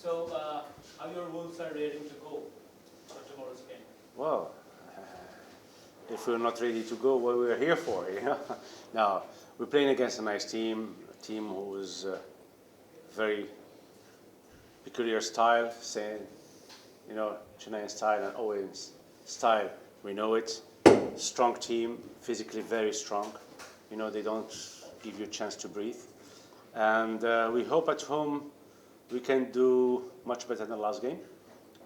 So, how your Wolves are raring to go for tomorrow's game? Well, if we're not ready to go, what we're here for, you know? Now, we're playing against a nice team, a team who is very peculiar style, saying, you know, Chennaiyin style and Owen's style. We know it. Strong team, physically very strong. You know, they don't give you a chance to breathe. And we hope at home we can do much better than last game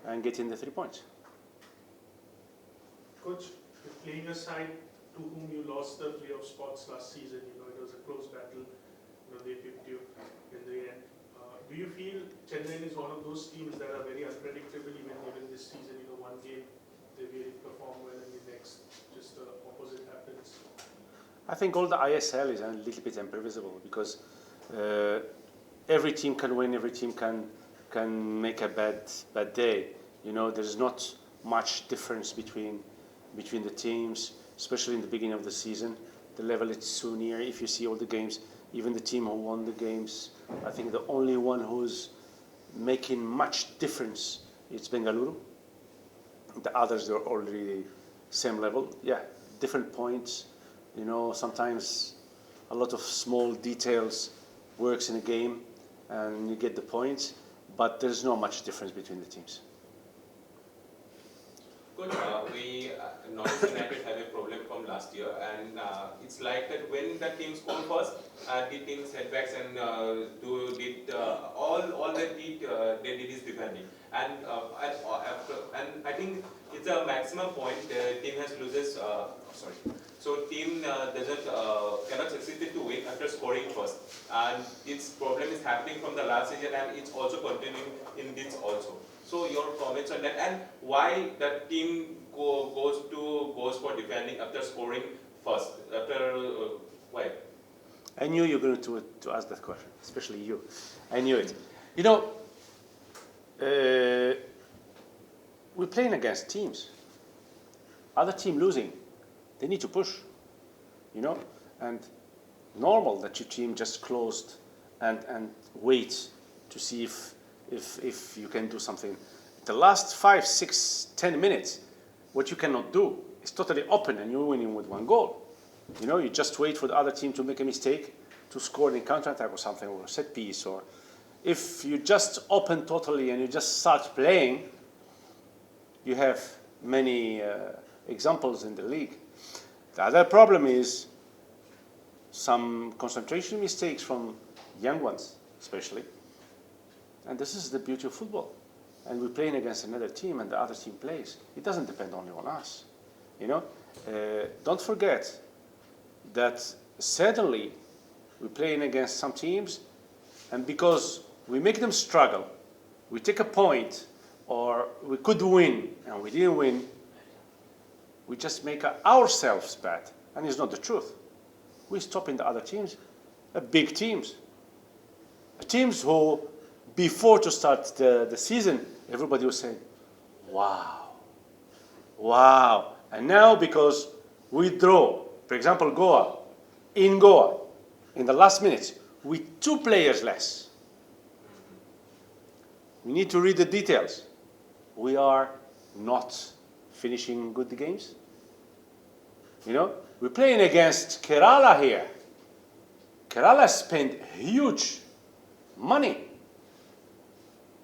and get in the 3 points. Coach, you're playing a side to whom you lost the playoff spots last season. You know, it was a close battle. You know, they picked you in the end. Do you feel Chennai is one of those teams that are very unpredictable even this season? You know, one game they really perform well and the next just the opposite happens. I think all the ISL is a little bit imprevisible because every team can win, every team can make a bad day. You know, there's not much difference between the teams, especially in the beginning of the season. The level is so near. If you see all the games, even the team who won the games, I think the only one who's making much difference is Bengaluru. The others are already same level. Yeah, different points. You know, sometimes a lot of small details works in a game and you get the points, but there's not much difference between the teams. Coach, we Northeast United have a problem from last year, and it's like that when the team score first, the team setbacks and all they did is defending, and I think it's a maximum point the team has loses. So team doesn't cannot succeed to win after scoring first, and its problem is happening from the last season, and it's also continuing in this also. So your comments on that, and why the team goes for defending after scoring first? Why? I knew you were going to ask that question, especially you. I knew it. You know, we're playing against teams. Other team losing, they need to push. You know, and normal that your team just closed and wait to see if you can do something. The last 5, 6, 10 minutes, what you cannot do is totally open and you're winning with 1 goal. You know, you just wait for the other team to make a mistake, to score in counter-attack or something, or a set piece. Or if you just open totally and you just start playing, you have many examples in the league. The other problem is some concentration mistakes from young ones, especially. And this is the beauty of football. And we're playing against another team and the other team plays. It doesn't depend only on us. You know, don't forget that suddenly we're playing against some teams, and because we make them struggle, we take a point, or we could win and we didn't win, we just make ourselves bad. And it's not the truth. We're stopping the other teams, big teams. Teams who, before to start the season, everybody was saying, wow, wow. And now because we draw, for example, in Goa, in the last minutes, with 2 players less. We need to read the details. We are not finishing good games. You know, we're playing against Kerala here. Kerala spent huge money.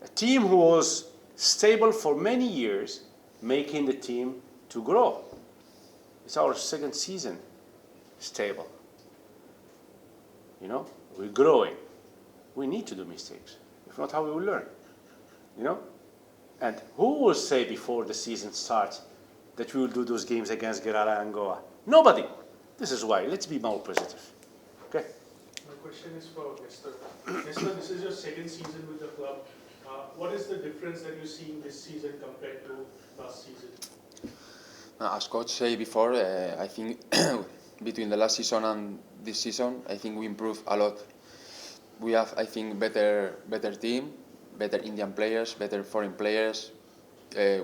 A team who was stable for many years, making the team to grow. It's our 2nd season stable. You know, we're growing. We need to do mistakes. If not, how we will learn? You know? And who will say before the season starts that we will do those games against Kerala and Goa? Nobody. This is why. Let's be more positive. Okay? My question is for Nestor. Nestor, this is your 2nd season with the club. What is the difference that you're seeing this season compared to last season? As coach said before, I think between the last season and this season, I think we improved a lot. We have, I think, better team, better Indian players, better foreign players.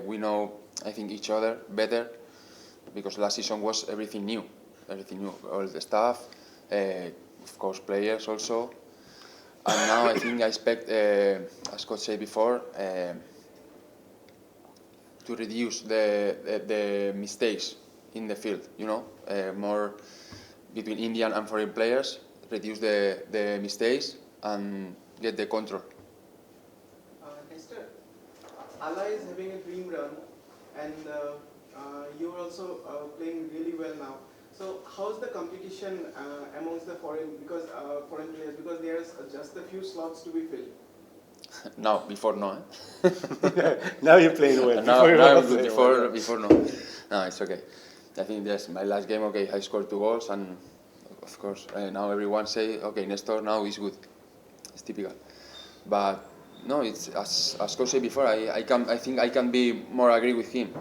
We know, I think, each other better because last season was everything new, all the staff, of course, players also. And now I think I expect, as coach said before, to reduce the mistakes in the field. More between Indian and foreign players, reduce the mistakes and get the control. Esther, Allah is having a dream run, and you're also playing really well now. So how's the competition amongst the foreign players? Because there's just a few slots to be filled. Now, before no. Eh? Now you're playing well. Now you're I'm not good. playing well. Before no. No, it's okay. I think that's my last game. Okay, I scored 2 goals, and of course now everyone say, okay, Nestor now is good. It's typical. But no, it's as coach said before. I think I can be more agree with him.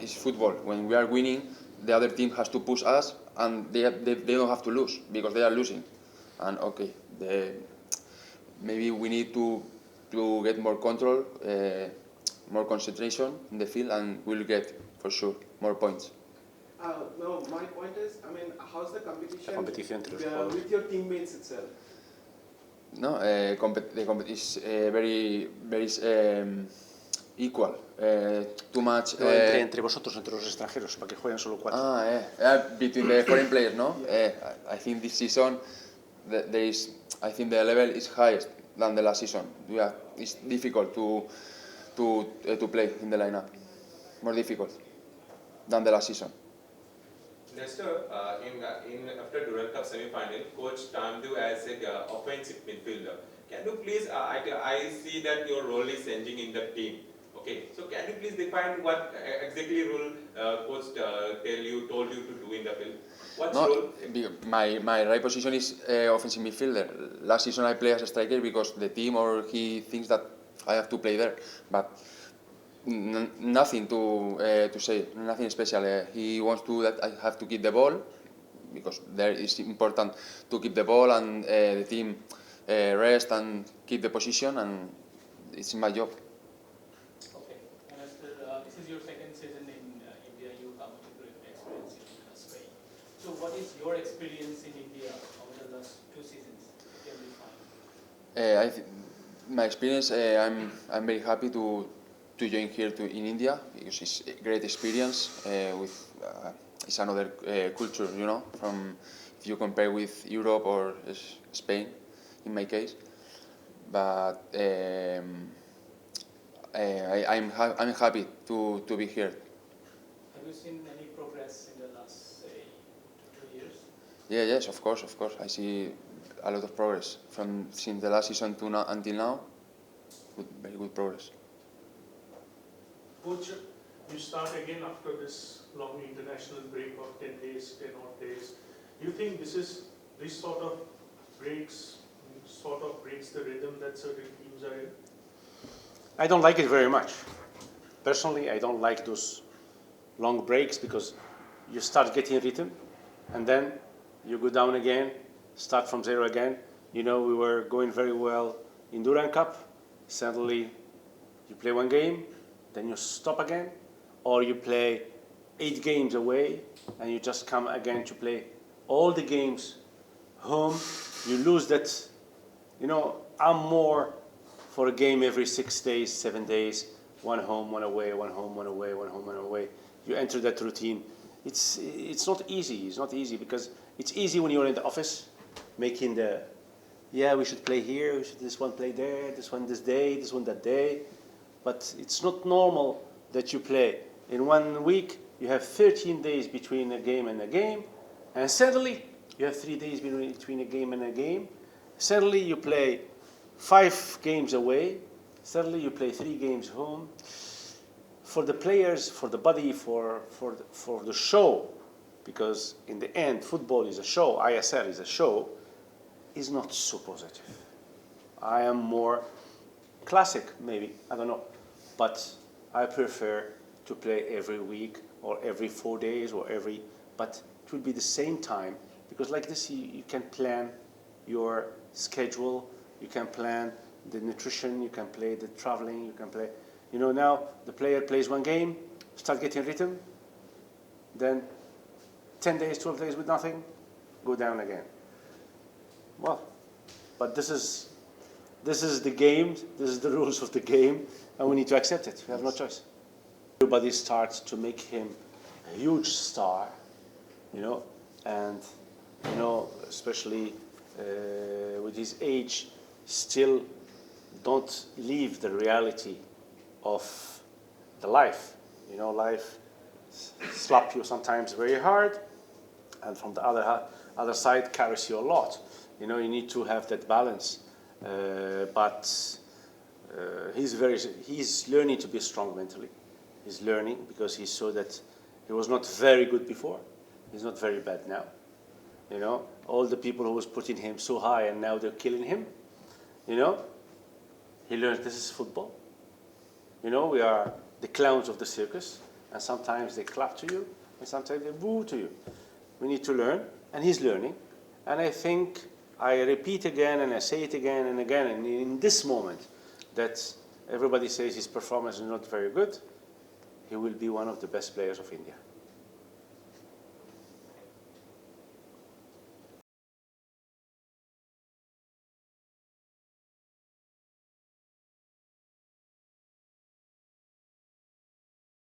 It's football. When we are winning, the other team has to push us, and they don't have to lose because they are losing. And okay, maybe we need to get more control, more concentration in the field, and we'll get for sure more points. No, my point is, how's the competition Entre los jugadores. with your teammates itself? No, the competition is very equal. Too much. No, entre vosotros, entre los extranjeros, para que jueguen solo 4. Between the foreign players, no? I think this season I think the level is highest than the last season. It's difficult to play in the lineup. More difficult than the last season. Nestor, in after Durand Cup semi-final, coach termed you as an offensive midfielder. Can you please? I see that your role is changing in the team. Okay, so can you please define what exactly role coach told you to do in the field? What's role? My right position is offensive midfielder. Last season I played as a striker because the team or he thinks that I have to play there, but nothing to say, nothing special. He wants that I have to keep the ball because there is important to keep the ball and the team rest and keep the position, and it's my job. Okay. And this is your second season in India. You come with experience in Spain. So what is your experience in India over the last 2 seasons? Can you define? My experience, I'm very happy to join here in India because it's a great experience. It's another culture, from if you compare with Europe or Spain, in my case. But I'm happy to be here. Have you seen any progress in the last, say, 2 years? Yes, of course. I see a lot of progress since the last season to now until now. Very good progress. Coach, you start again after this long international break of 10 odd days. Do you think this sort of breaks the rhythm that certain teams are in? I don't like it very much. Personally, I don't like those long breaks because you start getting rhythm and then you go down again, start from zero again. We were going very well in Durand Cup. Suddenly, you play 1 game, then you stop again, or you play 8 games away and you just come again to play all the games home. You lose that. I'm more for a game every 6 days, 7 days, 1 home, 1 away, 1 home, 1 away, 1 home, 1 away. You enter that routine. It's not easy. It's not easy because it's easy when you're in the office, making we should play here, this one play there, this one this day, this one that day. But it's not normal that you play. In 1 week, you have 13 days between a game and a game, and suddenly you have 3 days between a game and a game. Suddenly you play 5 games away. Suddenly you play 3 games home. For the players, for the body, for the show, because in the end, football is a show, ISL is a show, is not so positive. I am more classic, maybe, I don't know. But I prefer to play every week or every 4 days but it will be the same time, because like this you can plan your schedule, you can plan the nutrition, you can play the traveling, you can play, now the player plays 1 game, start getting rhythm, then 10 days, 12 days with nothing, go down again. Well, but this is this is the game, this is the rules of the game, and we need to accept it. We have no choice. Everybody starts to make him a huge star, you know, and, you know, especially with his age, still don't leave the reality of the life. You know, life slap you sometimes very hard, and from the other side carries you a lot. You know, you need to have that balance. But he's learning to be strong mentally. He's learning because he saw that he was not very good before. He's not very bad now. You know, all the people who was putting him so high and now they're killing him. You know, he learned this is football. You know, we are the clowns of the circus, and sometimes they clap to you, and sometimes they boo to you. We need to learn, and he's learning. And I think I repeat again, and I say it again and again, and in this moment, that everybody says his performance is not very good, he will be one of the best players of India.